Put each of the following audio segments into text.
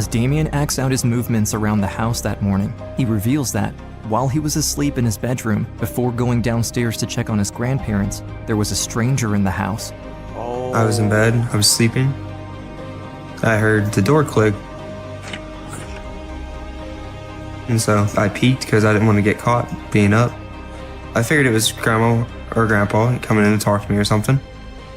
As Dameon acts out his movements around the house that morning, he reveals that, while he was asleep in his bedroom before going downstairs to check on his grandparents, there was a stranger in the house. I was in bed, I was sleeping. I heard the door click. And so I peeked because I didn't want to get caught being up. I figured it was grandma or grandpa coming in to talk to me or something.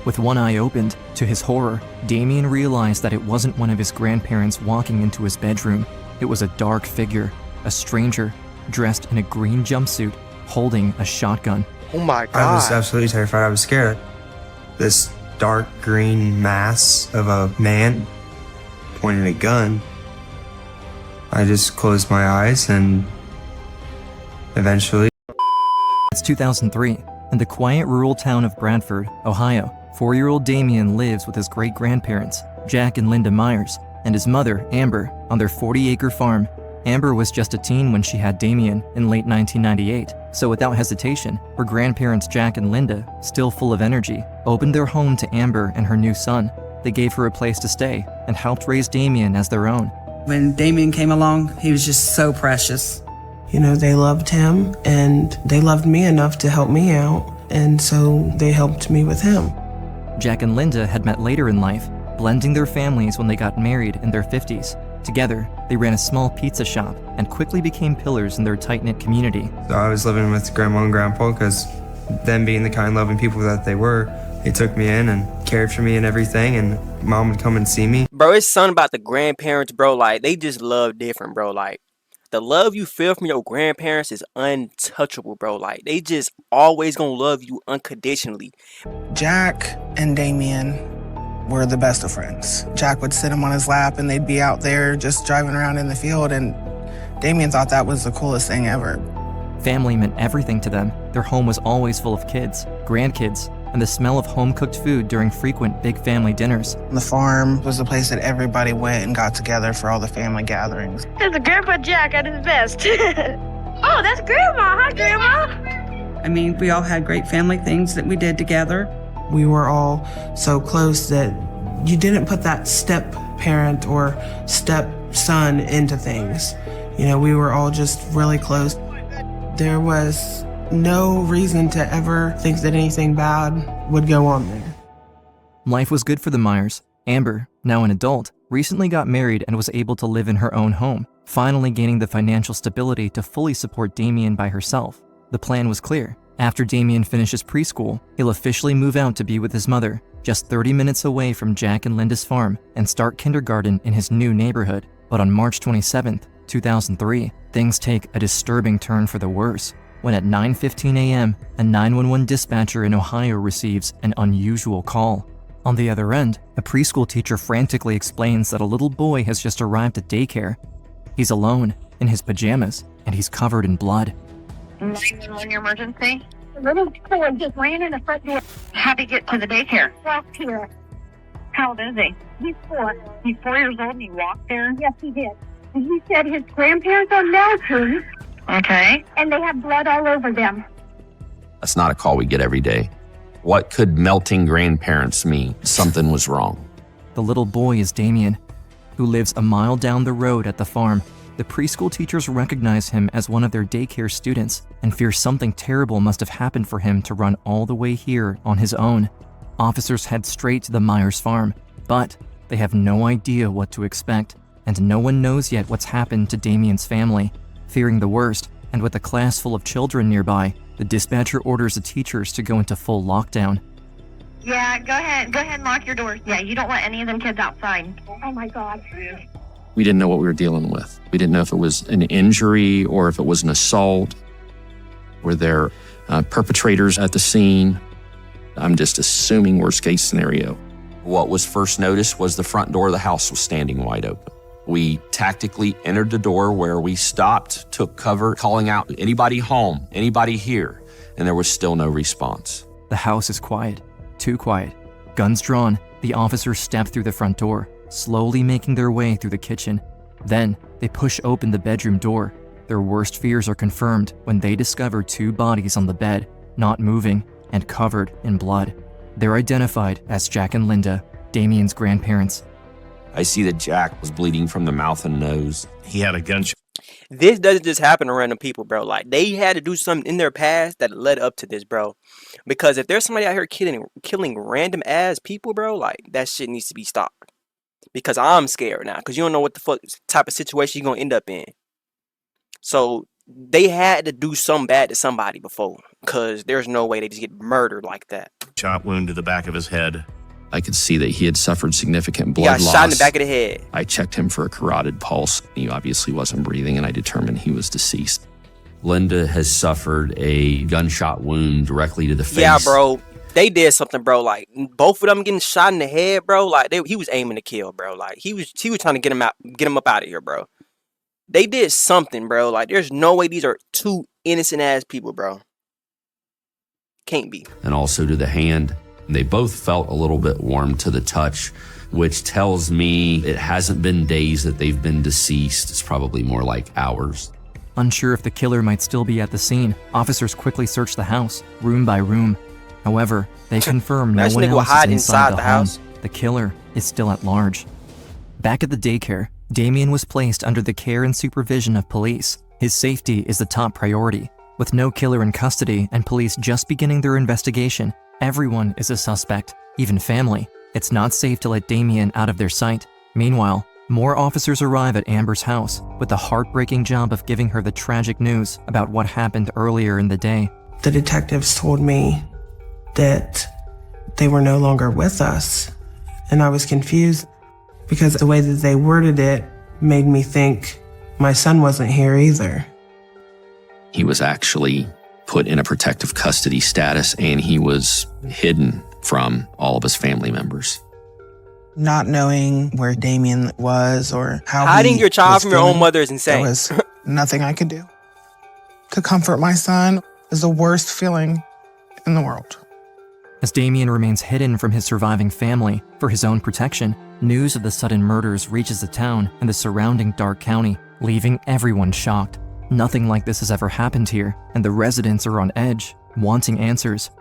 With one eye opened, to his horror, Dameon realized that it wasn't one of his grandparents walking into his bedroom. It was a dark figure, a stranger, dressed in a green jumpsuit, holding a shotgun. Oh my God. I was absolutely terrified. I was scared. This dark green mass of a man pointing a gun. I just closed my eyes and eventually... It's 2003. In the quiet rural town of Bradford, Ohio, 4-year-old Dameon lives with his great-grandparents, Jack and Linda Myers, and his mother, Amber, on their 40-acre farm. Amber was just a teen when she had Dameon in late 1998, so without hesitation, her grandparents Jack and Linda, still full of energy, opened their home to Amber and her new son. They gave her a place to stay and helped raise Dameon as their own. When Dameon came along, he was just so precious. You know, they loved him and they loved me enough to help me out, and so they helped me with him. Jack and Linda had met later in life, blending their families when they got married in their 50s. Together, they ran a small pizza shop and quickly became pillars in their tight-knit community. So I was living with grandma and grandpa because them being the kind, loving people that they were, they took me in and cared for me and everything, and mom would come and see me. Bro, it's something about the grandparents, bro. Like, they just love different, bro. Like, the love you feel from your grandparents is untouchable, bro. Like, they just always gonna love you unconditionally. Jack and Dameon were the best of friends. Jack would sit him on his lap and they'd be out there just driving around in the field, and Dameon thought that was the coolest thing ever. Family meant everything to them. Their home was always full of kids, grandkids, and the smell of home-cooked food during frequent big family dinners. The farm was the place that everybody went and got together for all the family gatherings. There's a Grandpa Jack at his best. Oh, that's Grandma. Hi, Grandma. I mean, we all had great family things that we did together. We were all so close that you didn't put that step-parent or step-son into things. You know, we were all just really close. There was no reason to ever think that anything bad would go on there. Life was good for the Myers. Amber, now an adult, recently got married and was able to live in her own home, finally gaining the financial stability to fully support Dameon by herself. The plan was clear. After Dameon finishes preschool, he'll officially move out to be with his mother, just 30 minutes away from Jack and Linda's farm, and start kindergarten in his new neighborhood. But on March 27th, 2003, things take a disturbing turn for the worse, when at 9:15 a.m., a 911 dispatcher in Ohio receives an unusual call. On the other end, a preschool teacher frantically explains that a little boy has just arrived at daycare. He's alone, in his pajamas, and he's covered in blood. 911, your emergency? The little boy just ran in the front door. How'd he get to the daycare? Walked here. How old is he? He's 4. He's 4 years old and he walked there? Yes, he did. And he said his grandparents are military. Okay. And they have blood all over them. That's not a call we get every day. What could melting grandparents mean? Something was wrong. The little boy is Dameon, who lives a mile down the road at the farm. The preschool teachers recognize him as one of their daycare students and fear something terrible must have happened for him to run all the way here on his own. Officers head straight to the Myers farm, but they have no idea what to expect, and no one knows yet what's happened to Dameon's family. Fearing the worst, and with a class full of children nearby, the dispatcher orders the teachers to go into full lockdown. Yeah, go ahead and lock your doors. Yeah, you don't want any of them kids outside. Oh my God. We didn't know what we were dealing with. We didn't know if it was an injury or if it was an assault. Were there perpetrators at the scene? I'm just assuming worst case scenario. What was first noticed was the front door of the house was standing wide open. We tactically entered the door where we stopped, took cover, calling out, anybody home, anybody here, and there was still no response. The house is quiet, too quiet. Guns drawn, the officers step through the front door, slowly making their way through the kitchen. Then, they push open the bedroom door. Their worst fears are confirmed when they discover 2 bodies on the bed, not moving and covered in blood. They're identified as Jack and Linda, Dameon's grandparents. I see that Jack was bleeding from the mouth and nose. He had a gunshot. This doesn't just happen to random people, bro. Like, they had to do something in their past that led up to this, bro. Because if there's somebody out here killing random ass people, bro, like, that shit needs to be stopped. Because I'm scared now. Because you don't know what the fuck type of situation you're going to end up in. So, they had to do something bad to somebody before. Because there's no way they just get murdered like that. Shot wound to the back of his head. I could see that he had suffered significant He blood got loss. shot in the back of the head. I checked him for a carotid pulse. He obviously wasn't breathing, and I determined he was deceased. Linda has suffered a gunshot wound directly to the face. Yeah, bro. They did something, bro. Like, both of them getting shot in the head, bro. Like, he was aiming to kill, bro. Like, he was trying to get him up out of here, bro. They did something, bro. Like, there's no way these are two innocent ass people, bro. Can't be. And also to the hand. They both felt a little bit warm to the touch, which tells me it hasn't been days that they've been deceased. It's probably more like hours. Unsure if the killer might still be at the scene, officers quickly search the house, room by room. However, they confirm no one else is inside the house. The killer is still at large. Back at the daycare, Dameon was placed under the care and supervision of police. His safety is the top priority. With no killer in custody and police just beginning their investigation, everyone is a suspect, even family. It's not safe to let Dameon out of their sight. Meanwhile, more officers arrive at Amber's house with the heartbreaking job of giving her the tragic news about what happened earlier in the day. The detectives told me that they were no longer with us, and I was confused because the way that they worded it made me think my son wasn't here either. He was actually put in a protective custody status, and he was hidden from all of his family members. Not knowing where Dameon was or how hiding he your child was from your own feeling, mother is insane. There was nothing I could do. To comfort my son is the worst feeling in the world. As Dameon remains hidden from his surviving family for his own protection, news of the sudden murders reaches the town and the surrounding Dark County, leaving everyone shocked. Nothing like this has ever happened here, and the residents are on edge, wanting answers.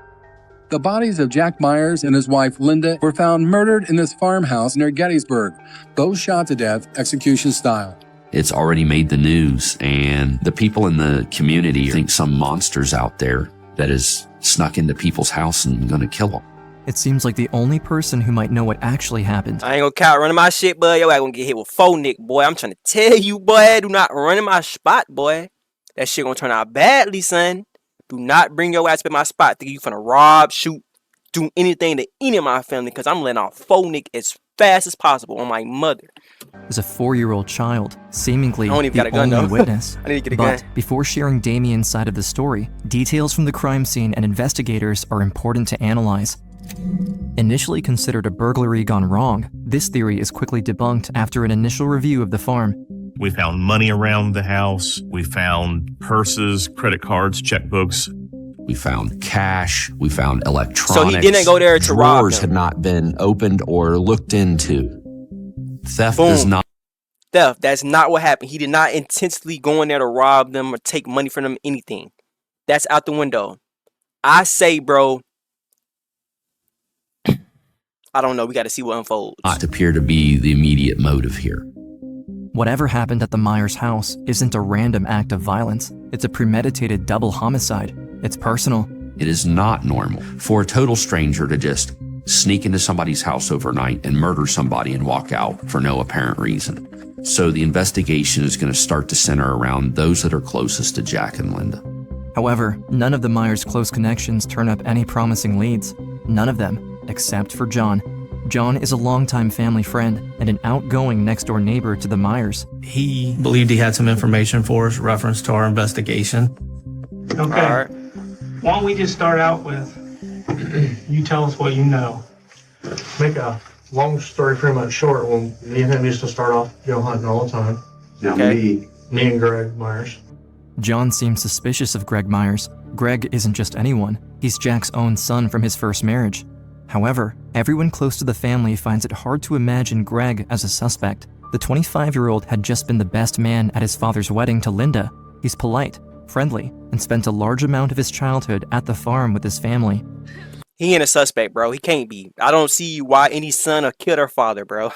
The bodies of Jack Myers and his wife Linda were found murdered in this farmhouse near Gettysburg, both shot to death, execution style. It's already made the news, and the people in the community think some monster's out there that has snuck into people's house and gonna kill them. It seems like the only person who might know what actually happened. I ain't gonna count running my shit, boy. Yo, I gonna get hit with faux nick, boy. I'm trying to tell you, boy. Do not run in my spot, boy. That shit gonna turn out badly, son. Do not bring your ass up in my spot. Think you finna rob, shoot, do anything to any of my family, because I'm letting off faux nick as fast as possible on my mother. As a 4-year-old child, seemingly I don't even the got a gun, only though. witness. I need to get a but gun. before sharing Dameon's side of the story, details from the crime scene and investigators are important to analyze. Initially considered a burglary gone wrong, this theory is quickly debunked after an initial review of the farm. We found money around the house. We found purses, credit cards, checkbooks. We found cash. We found electronics. So he didn't go there to rob Drawers them. had not been opened or looked into. Theft Boom. does not. Theft. That's not what happened. He did not intentionally go in there to rob them or take money from them, anything. That's out the window. I say, bro, I don't know. We got to see what unfolds. Not appear to be the immediate motive here. Whatever happened at the Myers house isn't a random act of violence. It's a premeditated double homicide. It's personal. It is not normal for a total stranger to just sneak into somebody's house overnight and murder somebody and walk out for no apparent reason. So the investigation is going to start to center around those that are closest to Jack and Linda. However, none of the Myers' close connections turn up any promising leads. None of them, except for John. John is a longtime family friend and an outgoing next-door neighbor to the Myers. He believed he had some information for us, reference to our investigation. Okay. All right. Why don't we just start out with, you tell us what you know. Make a long story pretty much short. When me and him used to start off go hunting all the time. Now okay. Me and Greg Myers. John seems suspicious of Greg Myers. Greg isn't just anyone. He's Jack's own son from his first marriage. However, everyone close to the family finds it hard to imagine Greg as a suspect. The 25-year-old had just been the best man at his father's wedding to Linda. He's polite, friendly, and spent a large amount of his childhood at the farm with his family. He ain't a suspect, bro. He can't be. I don't see why any son or killed their father, bro.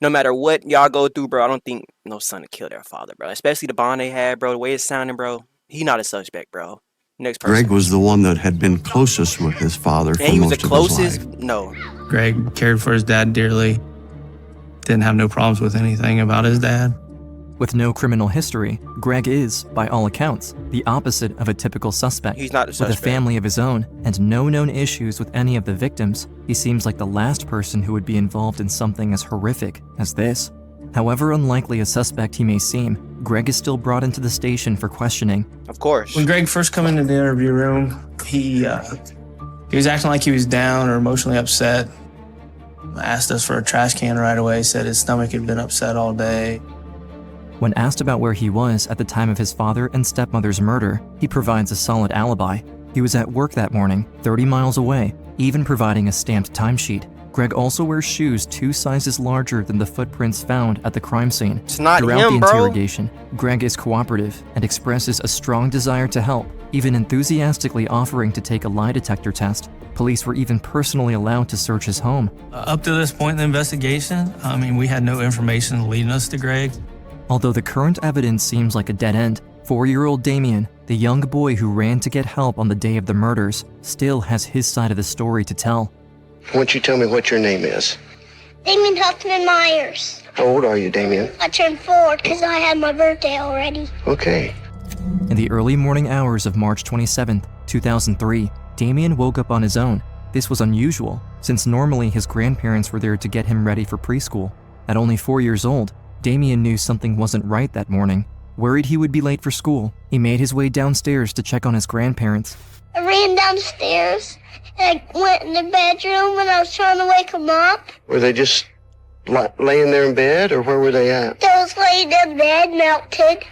No matter what y'all go through, bro, I don't think no son would kill their father, bro. Especially the bond they had, bro. The way it's sounding, bro. He not a suspect, bro. Next person. Greg was the one that had been closest with his father for And he was the most of his closest? life. No. Greg cared for his dad dearly. Didn't have no problems with anything about his dad. With no criminal history, Greg is, by all accounts, the opposite of a typical suspect. He's not a With suspect. a family of his own and no known issues with any of the victims, he seems like the last person who would be involved in something as horrific as this. However unlikely a suspect he may seem, Greg is still brought into the station for questioning. Of course. When Greg first come into the interview room, he was acting like he was down or emotionally upset. Asked us for a trash can right away, said his stomach had been upset all day. When asked about where he was at the time of his father and stepmother's murder, he provides a solid alibi. He was at work that morning, 30 miles away, even providing a stamped timesheet. Greg also wears shoes 2 sizes larger than the footprints found at the crime scene. It's not Throughout him, the bro. interrogation, Greg is cooperative and expresses a strong desire to help, even enthusiastically offering to take a lie detector test. Police were even personally allowed to search his home. Up to this point in the investigation, I mean, we had no information leading us to Greg. Although the current evidence seems like a dead end, 4-year-old Dameon, the young boy who ran to get help on the day of the murders, still has his side of the story to tell. Why don't you tell me what your name is? Dameon Huffman Myers. How old are you, Dameon? I turned 4 because I had my birthday already. Okay. In the early morning hours of March 27, 2003, Dameon woke up on his own. This was unusual, since normally his grandparents were there to get him ready for preschool. At only 4 years old, Dameon knew something wasn't right that morning. Worried he would be late for school, he made his way downstairs to check on his grandparents. I ran downstairs and I went in the bedroom and I was trying to wake them up. Were they just laying there in bed, or where were they at? They was laying in bed, melted.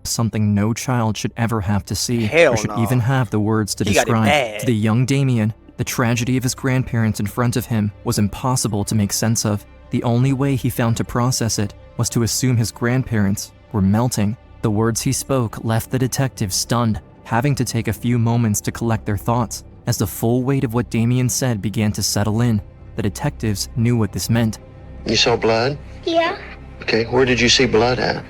Something no child should ever have to see, Hell or should no. even have the words to He got it describe. bad. To the young Dameon, the tragedy of his grandparents in front of him was impossible to make sense of. The only way he found to process it was to assume his grandparents were melting. The words he spoke left the detective stunned, having to take a few moments to collect their thoughts. As the full weight of what Dameon said began to settle in, the detectives knew what this meant. You saw blood? Yeah. Okay, where did you see blood at?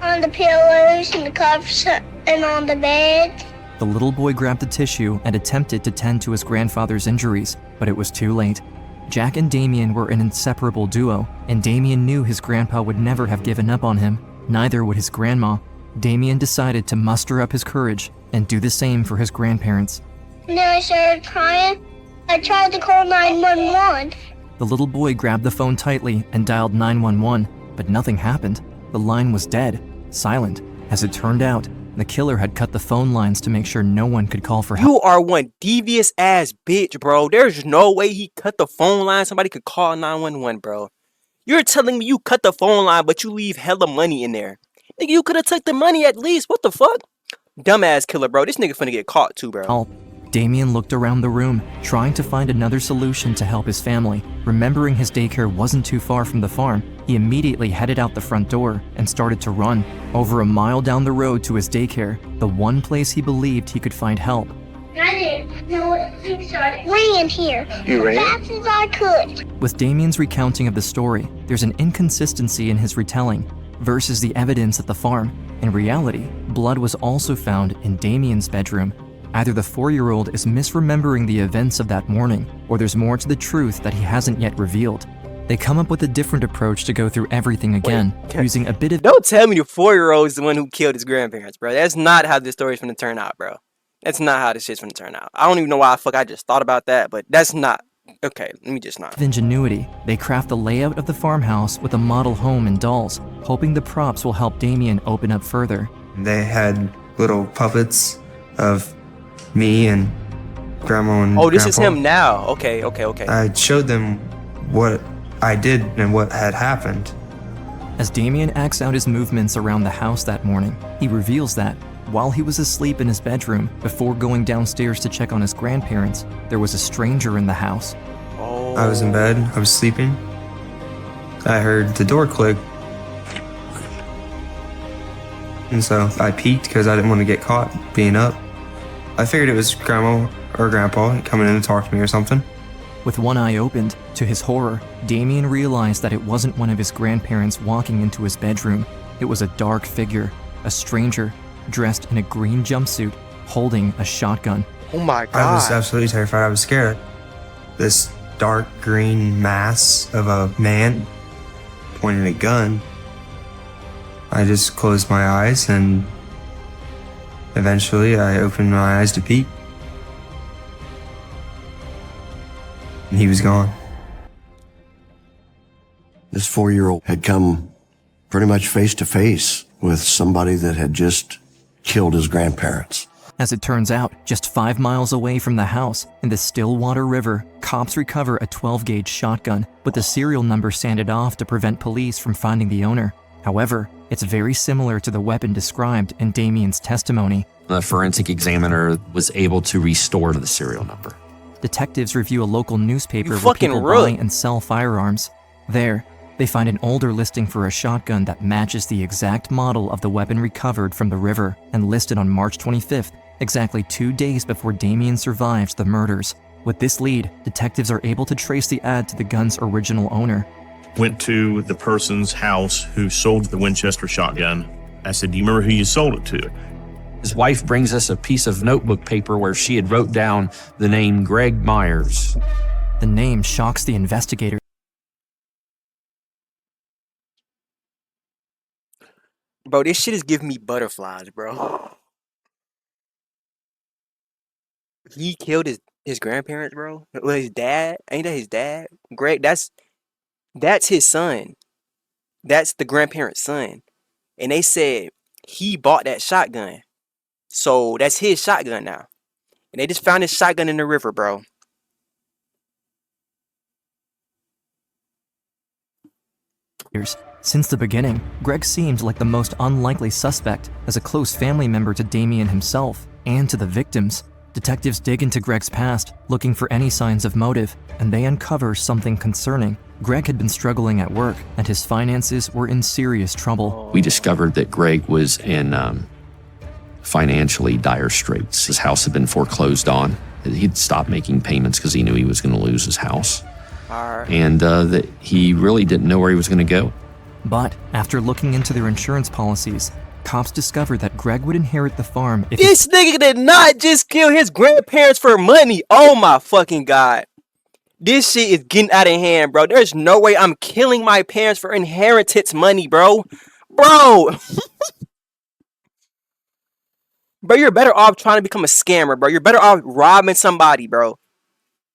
On the pillows and the covers and on the bed. The little boy grabbed the tissue and attempted to tend to his grandfather's injuries, but it was too late. Jack and Dameon were an inseparable duo, and Dameon knew his grandpa would never have given up on him. Neither would his grandma. Dameon decided to muster up his courage and do the same for his grandparents. And then I started crying. I tried to call 911. The little boy grabbed the phone tightly and dialed 911, but nothing happened. The line was dead, silent. As it turned out, the killer had cut the phone lines to make sure no one could call for help. You are one devious ass bitch, bro. There's no way he cut the phone line. Somebody could call 911, bro. You're telling me you cut the phone line, but you leave hella money in there. Nigga, you could have took the money at least. What the fuck? Dumbass killer, bro. This nigga finna get caught too, bro. Dameon looked around the room, trying to find another solution to help his family. Remembering his daycare wasn't too far from the farm, he immediately headed out the front door and started to run. Over a mile down the road to his daycare, the one place he believed he could find help. I didn't know what he started. Ran here. You ran? As fast as I could. With Dameon's recounting of the story, there's an inconsistency in his retelling versus the evidence at the farm. In reality, blood was also found in Dameon's bedroom. Either the 4-year-old is misremembering the events of that morning, or there's more to the truth that he hasn't yet revealed. They come up with a different approach to go through everything again, using a bit of— Don't tell me the 4-year-old is the one who killed his grandparents, bro. That's not how this story's gonna turn out, bro. That's not how this shit's gonna turn out. I don't even know why the fuck I just thought about that, but that's not. Okay, let me just not. ingenuity. They craft the layout of the farmhouse with a model home and dolls, hoping the props will help Dameon open up further. They had little puppets of me and Grandma and Oh, this is Grandpa. him now. Okay. I showed them what I did and what had happened. As Dameon acts out his movements around the house that morning, he reveals that, while he was asleep in his bedroom before going downstairs to check on his grandparents, there was a stranger in the house. I was in bed, I was sleeping. I heard the door click. And so I peeked because I didn't want to get caught being up. I figured it was Grandma or Grandpa coming in to talk to me or something. With one eye opened, to his horror, Dameon realized that it wasn't one of his grandparents walking into his bedroom. It was a dark figure, a stranger, dressed in a green jumpsuit, holding a shotgun. Oh my God. I was absolutely terrified. I was scared. This dark green mass of a man pointing a gun. I just closed my eyes and eventually I opened my eyes to peek. And he was gone. This 4-year-old had come pretty much face to face with somebody that had just killed his grandparents. As it turns out, just 5 miles away from the house, in the Stillwater River, cops recover a 12-gauge shotgun, with the serial number sanded off to prevent police from finding the owner. However, it's very similar to the weapon described in Dameon's testimony. The forensic examiner was able to restore the serial number. Detectives review a local newspaper You where fucking people rude. buy and sell firearms. There, they find an older listing for a shotgun that matches the exact model of the weapon recovered from the river and listed on March 25th, exactly 2 days before Dameon survives the murders. With this lead, detectives are able to trace the ad to the gun's original owner. Went to the person's house who sold the Winchester shotgun. I said, "Do you remember who you sold it to?" His wife brings us a piece of notebook paper where she had wrote down the name Greg Myers. The name shocks the investigators. Bro, this shit is giving me butterflies, bro. He killed his grandparents, bro. Well, his dad. Ain't that his dad? Greg, that's his son. That's the grandparent's son. And they said he bought that shotgun. So that's his shotgun now. And they just found his shotgun in the river, bro. Since the beginning, Greg seemed like the most unlikely suspect as a close family member to Dameon himself and to the victims. Detectives dig into Greg's past, looking for any signs of motive, and they uncover something concerning. Greg had been struggling at work, and his finances were in serious trouble. We discovered that Greg was in financially dire straits. His house had been foreclosed on. He'd stopped making payments because he knew he was going to lose his house. And that he really didn't know where he was going to go. But after looking into their insurance policies, cops discovered that Greg would inherit the farm if This nigga did not just kill his grandparents for money. Oh my fucking God. This shit is getting out of hand, bro. There's no way I'm killing my parents for inheritance money, bro. Bro. Bro, you're better off trying to become a scammer, bro. You're better off robbing somebody, bro.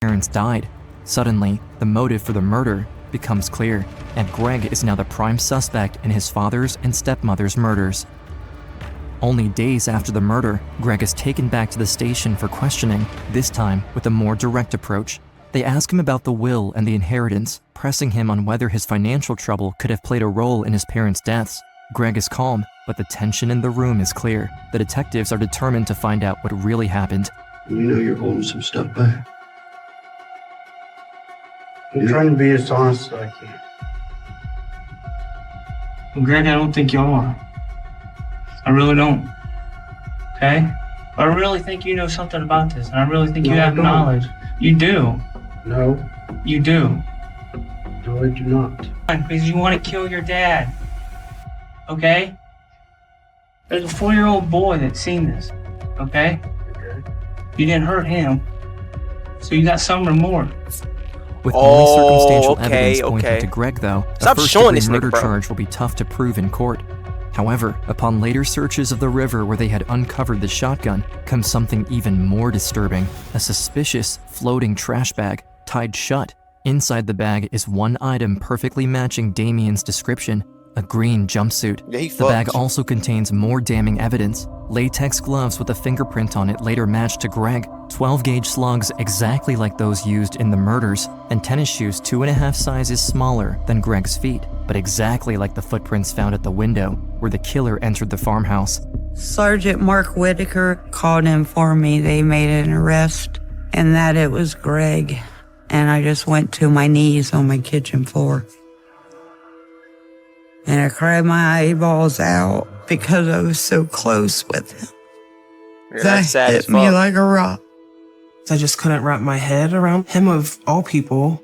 parents died. Suddenly, the motive for the murder becomes clear, and Greg is now the prime suspect in his father's and stepmother's murders. Only days after the murder, Greg is taken back to the station for questioning, this time with a more direct approach. They ask him about the will and the inheritance, pressing him on whether his financial trouble could have played a role in his parents' deaths. Greg is calm, but the tension in the room is clear. The detectives are determined to find out what really happened. You know you're holding some stuff back. I'm trying to be as honest as I can. Well, Greg, I don't think you are. I really don't. Okay? I really think you know something about this, and I really think you have knowledge. You do. No. You do. No, I do not. Because you want to kill your dad. Okay? There's a 4-year-old boy that's seen this. Okay? You didn't hurt him. So you got some remorse. With only circumstantial evidence pointing to Greg, though, Stop a showing this first-degree nigga, murder bro. charge will be tough to prove in court. However, upon later searches of the river where they had uncovered the shotgun, comes something even more disturbing. A suspicious, floating trash bag, tied shut. Inside the bag is one item perfectly matching Dameon's description, a green jumpsuit. Yeah, he The bag fucked. also contains more damning evidence. Latex gloves with a fingerprint on it later matched to Greg, 12-gauge slugs exactly like those used in the murders, and tennis shoes 2.5 sizes smaller than Greg's feet, but exactly like the footprints found at the window where the killer entered the farmhouse. Sergeant Mark Whitaker called and informed me they made an arrest and that it was Greg. And I just went to my knees on my kitchen floor. And I cried my eyeballs out because I was so close with him. Yeah, That that's sad as hit me fuck. like a rock. I just couldn't wrap my head around him of all people.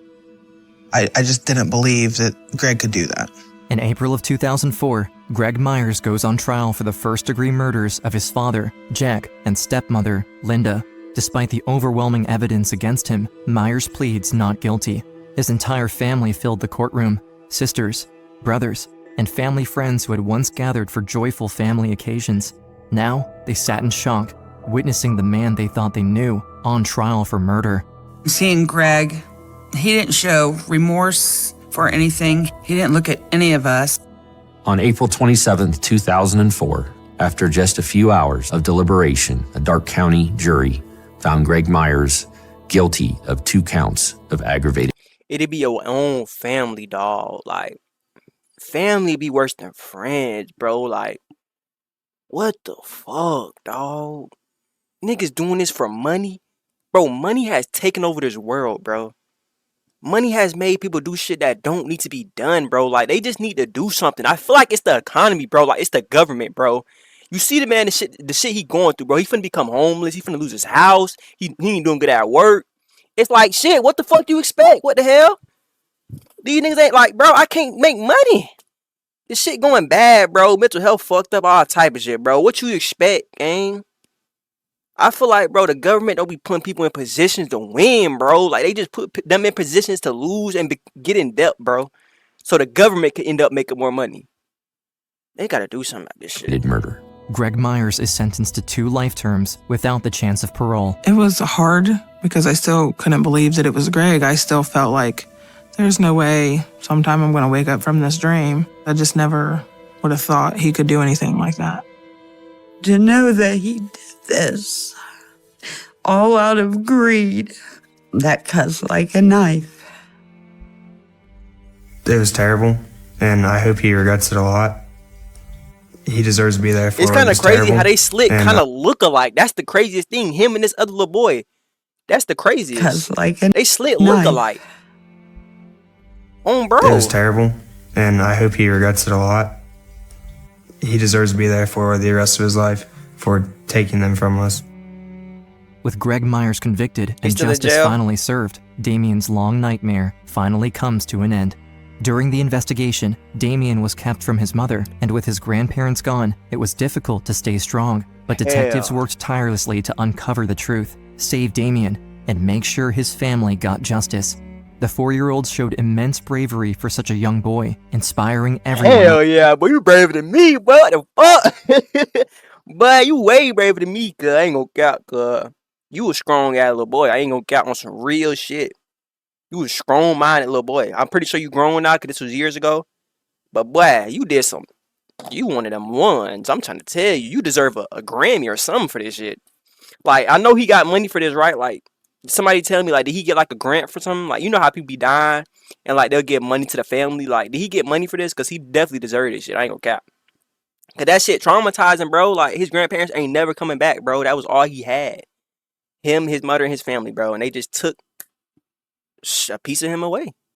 I just didn't believe that Greg could do that. In April of 2004, Greg Myers goes on trial for the first-degree murders of his father, Jack, and stepmother, Linda. Despite the overwhelming evidence against him, Myers pleads not guilty. His entire family filled the courtroom. Sisters, brothers, and family friends who had once gathered for joyful family occasions. Now, they sat in shock, witnessing the man they thought they knew on trial for murder. Seeing Greg, he didn't show remorse for anything. He didn't look at any of us. On April 27, 2004, after just a few hours of deliberation, a Darke County jury found Greg Myers guilty of 2 counts of aggravated. It'd be your own family, dog. Like, family be worse than friends, bro. Like, what the fuck, dog? Niggas doing this for money? Bro, money has taken over this world, bro. Money has made people do shit that don't need to be done, bro. Like, they just need to do something. I feel like it's the economy, bro. Like, it's the government, bro. You see the man, the shit he going through, bro. He finna become homeless. He finna lose his house. He ain't doing good at work. It's like, shit, what the fuck do you expect? What the hell? These niggas ain't like, bro, I can't make money. This shit going bad, bro. Mental health fucked up, all type of shit, bro. What you expect, gang? I feel like, bro, the government don't be putting people in positions to win, bro. Like, they just put them in positions to lose and get in debt, bro. So the government could end up making more money. They gotta do something about this shit. Murder. Greg Myers is sentenced to 2 life terms without the chance of parole. It was hard because I still couldn't believe that it was Greg. I still felt like there's no way sometime I'm going to wake up from this dream. I just never would have thought he could do anything like that. To know that he did this all out of greed, that cuts like a knife. It was terrible, and I hope he regrets it a lot. He deserves to be there for it. It's kind of crazy how they slick And, kind of look alike. That's the craziest thing. Him and this other little boy. That's the craziest. Cuts like a They slick look knife. alike. Bro. It was terrible, and I hope he regrets it a lot. He deserves to be there for the rest of his life for taking them from us. With Greg Myers convicted and still in justice jail? finally served, Dameon's long nightmare finally comes to an end. During the investigation, Dameon was kept from his mother, and with his grandparents gone, it was difficult to stay strong. But detectives worked tirelessly to uncover the truth, save Dameon, and make sure his family got justice. The 4-year-old showed immense bravery for such a young boy, inspiring everyone. Hell yeah, boy, you braver than me, boy. What the fuck? Boy, you way braver than me, cuz. I ain't gonna count, cuz. You a strong-ass little boy. I ain't gonna count on some real shit. You a strong-minded little boy. I'm pretty sure you grown now, because this was years ago. But, boy, you did some. You one of them ones. I'm trying to tell you. You deserve a Grammy or something for this shit. Like, I know he got money for this, right? Like, somebody tell me, like, did he get, like, a grant for something? Like, you know how people be dying, and, like, they'll get money to the family. Like, did he get money for this? Because he definitely deserved this shit. I ain't gonna cap. Because that shit traumatizing, bro. Like, his grandparents ain't never coming back, bro. That was all he had. Him, his mother, and his family, bro. And they just took a piece of him away.